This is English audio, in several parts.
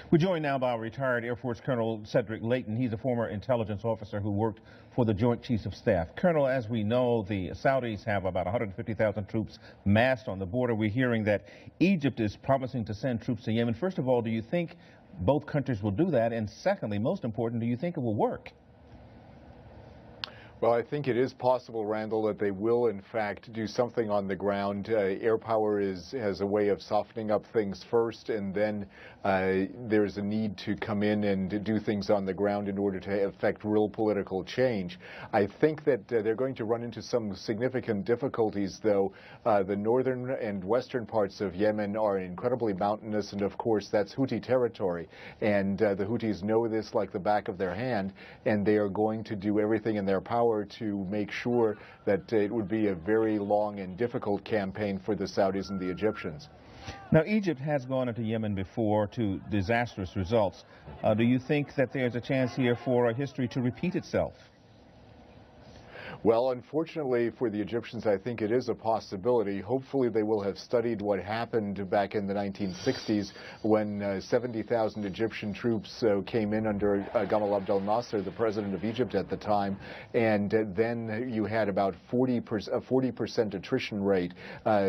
We're joined now by retired Air Force Colonel Cedric Leighton. He's a former intelligence officer who worked for the Joint Chiefs of Staff. Colonel, as we know, the Saudis have about 150,000 troops massed on the border. We're hearing that Egypt is promising to send troops to Yemen. First of all, do you think both countries will do that? And secondly, most important, do you think it will work? Well, I think it is possible, Randall, that they will, in fact, do something on the ground. Air power has a way of softening up things first, and then there's a need to come in and do things on the ground in order to affect real political change. I think that they're going to run into some significant difficulties, though. The northern and western parts of Yemen are incredibly mountainous, and of course, that's Houthi territory. And the Houthis know this like the back of their hand, and they are going to do everything in their power to make sure that it would be a very long and difficult campaign for the Saudis and the Egyptians. Now, Egypt has gone into Yemen before to disastrous results. Do you think that there's a chance here for history to repeat itself? Well, unfortunately for the Egyptians, I think it is a possibility. Hopefully they will have studied what happened back in the 1960s when 70,000 Egyptian troops came in under Gamal Abdel Nasser, the president of Egypt at the time, and then you had about a 40% attrition rate.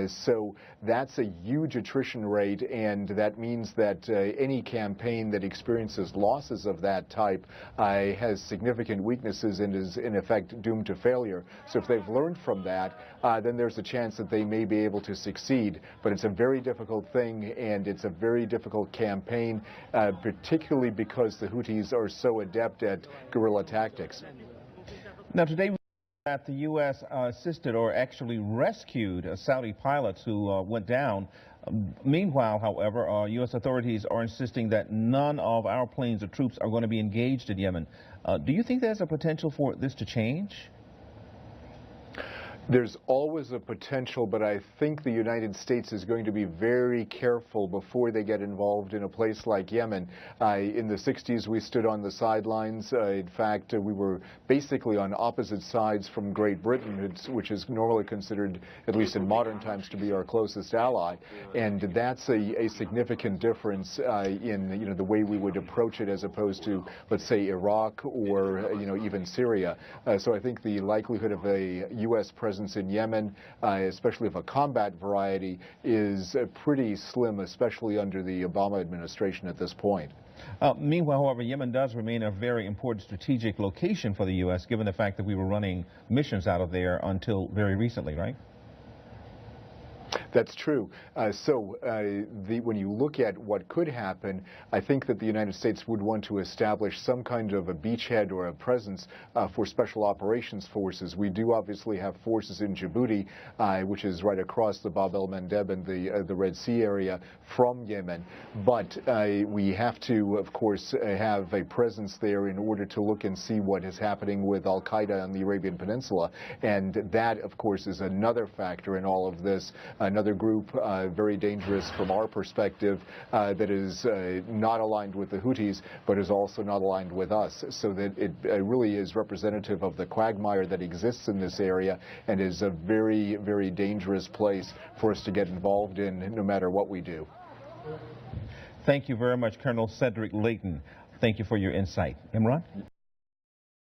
So that's a huge attrition rate, and that means that any campaign that experiences losses of that type has significant weaknesses and is in effect doomed to failure. So if they've learned from that, then there's a chance that they may be able to succeed. But it's a very difficult thing, and it's a very difficult campaign, particularly because the Houthis are so adept at guerrilla tactics. Now, today, that the U.S. assisted or actually rescued Saudi pilots who went down. Meanwhile, however, U.S. authorities are insisting that none of our planes or troops are going to be engaged in Yemen. Do you think there's a potential for this to change? There's always a potential, but I think the United States is going to be very careful before they get involved in a place like Yemen. In the 60s, we stood on the sidelines. In fact, we were basically on opposite sides from Great Britain, which is normally considered, at least in modern times, to be our closest ally. And that's a significant difference in the way we would approach it as opposed to, let's say, Iraq or even Syria. So I think the likelihood of a U.S. presence in Yemen, especially of a combat variety, is pretty slim, especially under the Obama administration at this point. Meanwhile, however, Yemen does remain a very important strategic location for the U.S., given the fact that we were running missions out of there until very recently, right? That's true. When you look at what could happen, I think that the United States would want to establish some kind of a beachhead or a presence for special operations forces. We do obviously have forces in Djibouti, which is right across the Bab el-Mandeb and the Red Sea area from Yemen. But we have to, of course, have a presence there in order to look and see what is happening with al-Qaeda on the Arabian Peninsula. And that, of course, is another factor in all of this. Another group, very dangerous from our perspective, that is not aligned with the Houthis, but is also not aligned with us. So that it really is representative of the quagmire that exists in this area and is a very, very dangerous place for us to get involved in, no matter what we do. Thank you very much, Colonel Cedric Leighton. Thank you for your insight. Imran?